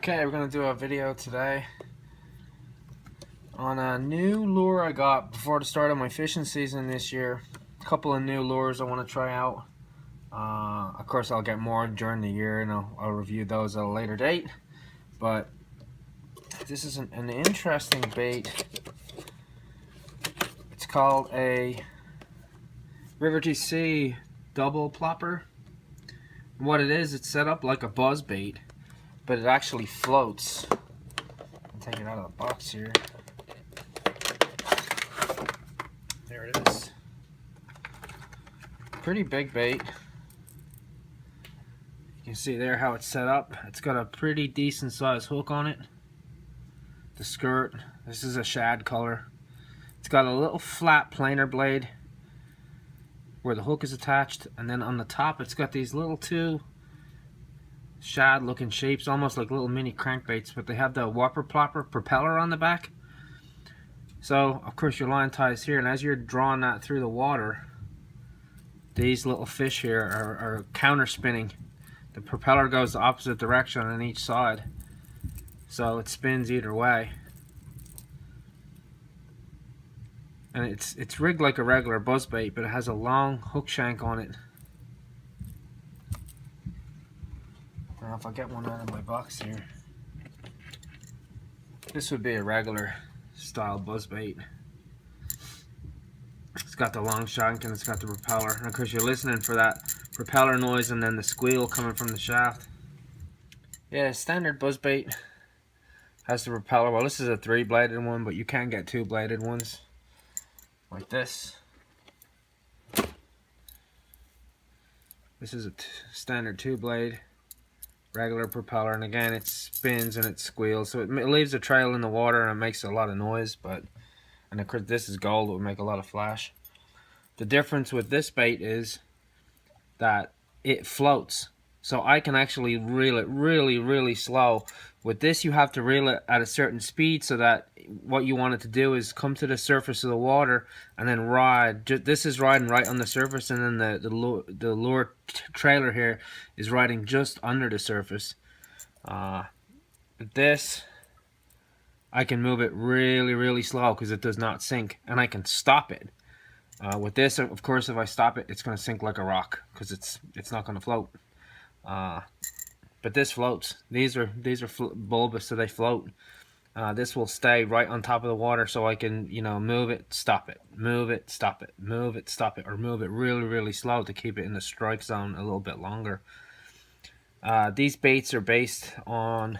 Okay, we're going to do a video today on a new lure I got before the start of my fishing season this year. A couple of new lures I want to try out. Of course, I'll get more during the year and I'll review those at a later date. But this is an interesting bait. It's called a River TC double plopper. And what it is, it's set up like a buzz bait, but it actually floats. I'll take it out of the box here. There it is. Pretty big bait. You can see there how it's set up. It's got a pretty decent sized hook on it. The skirt, this is a shad color. It's got a little flat planer blade where the hook is attached, and then on the top it's got these little two shad looking shapes, almost like little mini crankbaits, but they have the whopper plopper propeller on the back. So of course your line ties here, and as you're drawing that through the water, these little fish here are counter spinning. The propeller goes the opposite direction on each side, so it spins either way. And it's rigged like a regular buzzbait, but it has a long hook shank on it. Now if I get one out of my box here, this would be a regular style buzzbait. It's got the long shank and it's got the propeller, and of course you're listening for that propeller noise and then the squeal coming from the shaft. Yeah, standard buzzbait has the propeller. Well, this is a 3-bladed one, but you can get 2-bladed ones like this. This is a standard 2-blade regular propeller, and again it spins and it squeals, so it leaves a trail in the water and it makes a lot of noise. And of course this is gold, it would make a lot of flash. The difference with this bait is that it floats, so I can actually reel it really slow. With this you have to reel it at a certain speed, so that what you want it to do is come to the surface of the water and then ride. This is riding right on the surface, and then the lure trailer here is riding just under the surface. But this, I can move it really slow because it does not sink, and I can stop it. With this, of course, if I stop it, it's going to sink like a rock because it's not going to float. But this floats. These are bulbous, so they float. This will stay right on top of the water, so I can, move it, stop it, move it, stop it, move it, stop it, or move it really slow to keep it in the strike zone a little bit longer. These baits are based on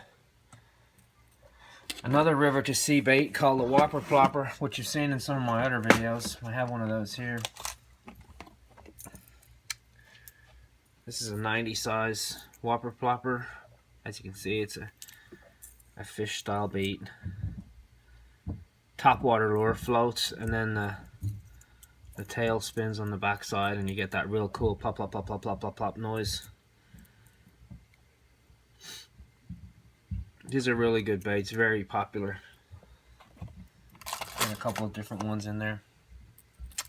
another River TC bait called the whopper plopper, which you've seen in some of my other videos. I have one of those here. This is a 90 size whopper plopper. As you can see, it's a fish style bait. Top water lure, floats, and then the tail spins on the back side, and you get that real cool plop plop plop plop plop plop plop noise. These are really good baits, very popular. And a couple of different ones in there.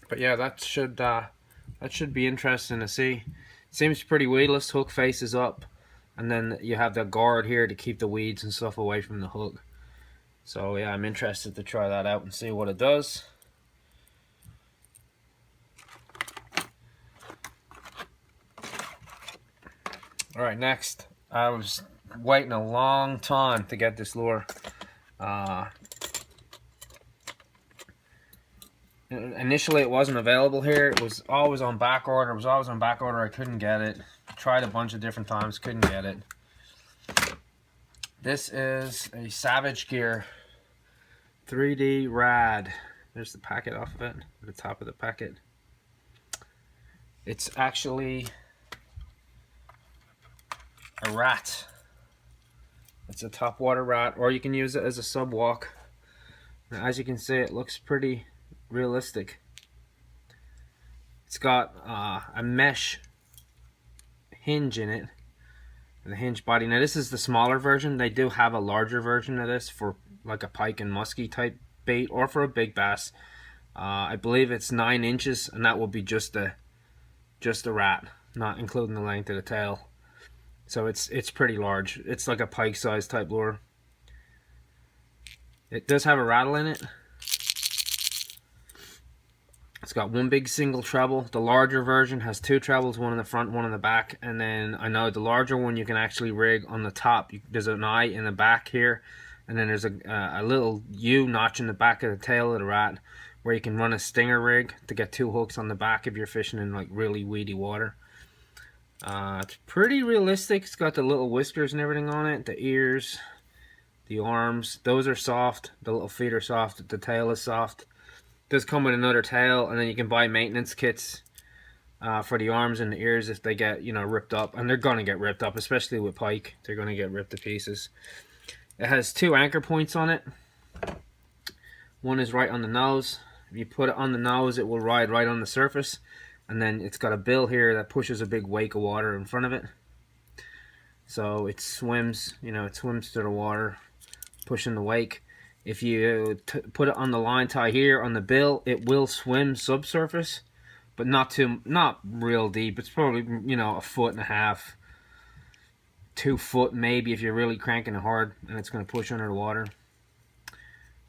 But yeah, that should be interesting to see. Seems pretty weedless. Hook faces up, and then you have the guard here to keep the weeds and stuff away from the hook. So yeah, I'm interested to try that out and see what it does. Alright, next, I was waiting a long time to get this lure. Initially it wasn't available here. It was always on back order. I couldn't get it. Tried a bunch of different times, couldn't get it. This is a Savage Gear 3D Rad. There's the packet off of it, at the top of the packet. It's actually a rat. It's a topwater rat, or you can use it as a sub-walk. As you can see, it looks pretty realistic. It's got a mesh hinge in it, and the hinge body. Now this is the smaller version. They do have a larger version of this for like a pike and muskie type bait, or for a big bass. I believe it's 9 inches, and that will be just the rat, not including the length of the tail. So it's pretty large. It's like a pike size type lure. It does have a rattle in it. It's got one big single treble. The larger version has two trebles, one in the front, one in the back. And then I know the larger one you can actually rig on the top. There's an eye in the back here. And then there's a little U notch in the back of the tail of the rat where you can run a stinger rig to get two hooks on the back if you're fishing in like really weedy water. It's pretty realistic. It's got the little whiskers and everything on it. The ears, the arms, those are soft. The little feet are soft. The tail is soft. It does come with another tail, and then you can buy maintenance kits for the arms and the ears if they get, you know, ripped up. And they're going to get ripped up, especially with pike. They're going to get ripped to pieces. It has two anchor points on it. One is right on the nose. If you put it on the nose, it will ride right on the surface. And then it's got a bill here that pushes a big wake of water in front of it. So it swims, you know, it swims through the water, pushing the wake. If you put it on the line tie here on the bill, it will swim subsurface, but not real deep. It's probably, you know, 1.5 feet, 2 foot maybe if you're really cranking it hard, and it's going to push under the water.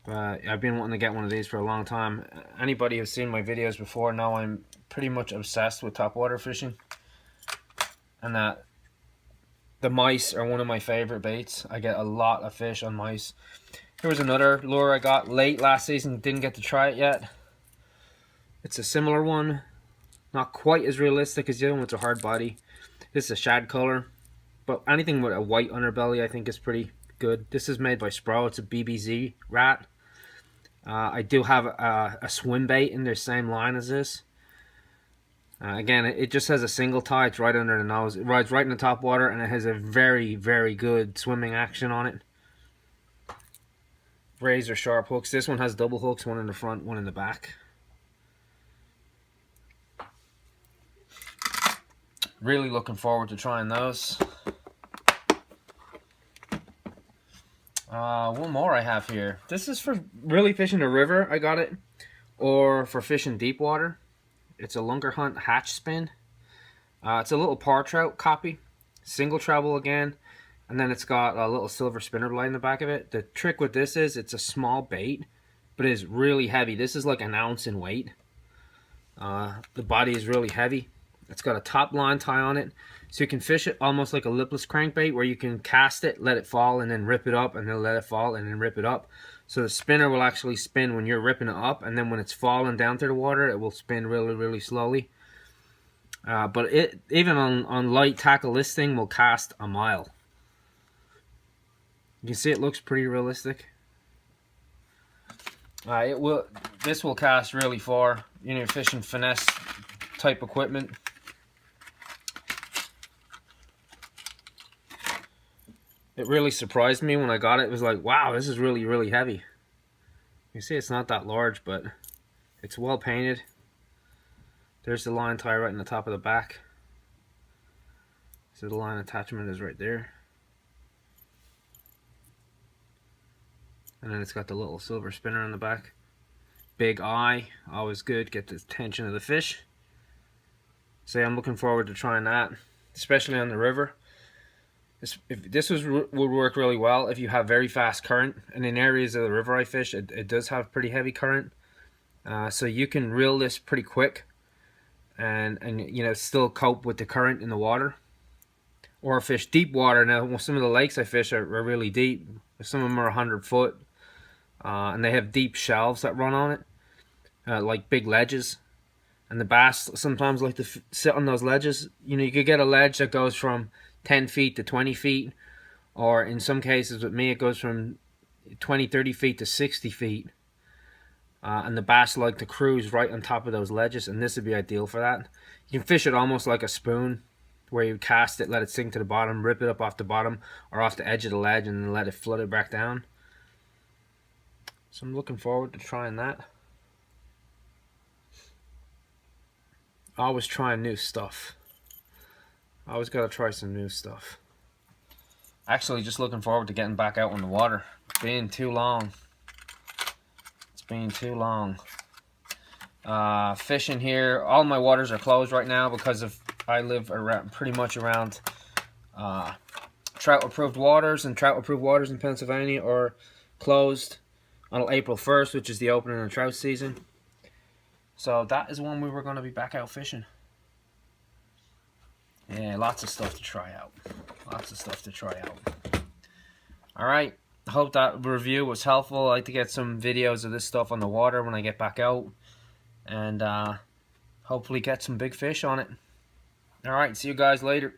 But I've been wanting to get one of these for a long time. Anybody who's seen my videos before know I'm pretty much obsessed with topwater fishing, and that the mice are one of my favorite baits. I get a lot of fish on mice. There was another lure I got late last season, didn't get to try it yet. It's a similar one, not quite as realistic as the other one. It's a hard body. This is a shad color, but anything with a white underbelly I think is pretty good. This is made by Spro. It's a BBZ rat. I do have a swim bait in their same line as this. Again, it just has a single tie. It's right under the nose. It rides right in the top water, and it has a very, very good swimming action on it. Razor sharp hooks. This one has double hooks, one in the front, one in the back. Really looking forward to trying those. One more I have here. This is for really fishing the river, I got it, or for fishing deep water. It's a Lungerhunt hatch spin. It's a little par trout copy, single treble again, and then it's got a little silver spinner blade in the back of it. The trick with this is it's a small bait, but it's really heavy. This is like an ounce in weight. The body is really heavy. It's got a top line tie on it, so you can fish it almost like a lipless crankbait, where you can cast it, let it fall, and then rip it up, and then let it fall, and then rip it up. So the spinner will actually spin when you're ripping it up, and then when it's falling down through the water, it will spin really, really slowly. But it, even on light tackle, this thing will cast a mile. You can see it looks pretty realistic. This will cast really far. You know, fishing finesse type equipment. It really surprised me when I got it. It was like, wow, this is really, really heavy. You see it's not that large, but it's well painted. There's the line tie right in the top of the back. So the line attachment is right there. And then it's got the little silver spinner on the back. Big eye, always good, get the attention of the fish. So yeah, I'm looking forward to trying that, especially on the river. This would work really well if you have very fast current, and in areas of the river I fish, it does have pretty heavy current, so you can reel this pretty quick, and you know, still cope with the current in the water, or fish deep water. Now some of the lakes I fish are really deep. Some of them are 100 foot, and they have deep shelves that run on it, like big ledges. And the bass sometimes like to sit on those ledges. You know, you could get a ledge that goes from 10 feet to 20 feet, or in some cases with me it goes from 20-30 feet to 60 feet, and the bass like to cruise right on top of those ledges, and this would be ideal for that. You can fish it almost like a spoon, where you cast it, let it sink to the bottom, rip it up off the bottom or off the edge of the ledge, and then let it flutter back down. So I'm looking forward to trying that. Always trying new stuff. I always gotta try some new stuff. Actually, just looking forward to getting back out on the water. It's been too long. It's been too long. Fishing here, all my waters are closed right now because of I live around, pretty much around trout approved waters in Pennsylvania are closed until April 1st, which is the opening of the trout season. So that is when we were going to be back out fishing. Yeah, lots of stuff to try out. Alright, I hope that review was helpful. I like to get some videos of this stuff on the water when I get back out. And hopefully get some big fish on it. Alright, see you guys later.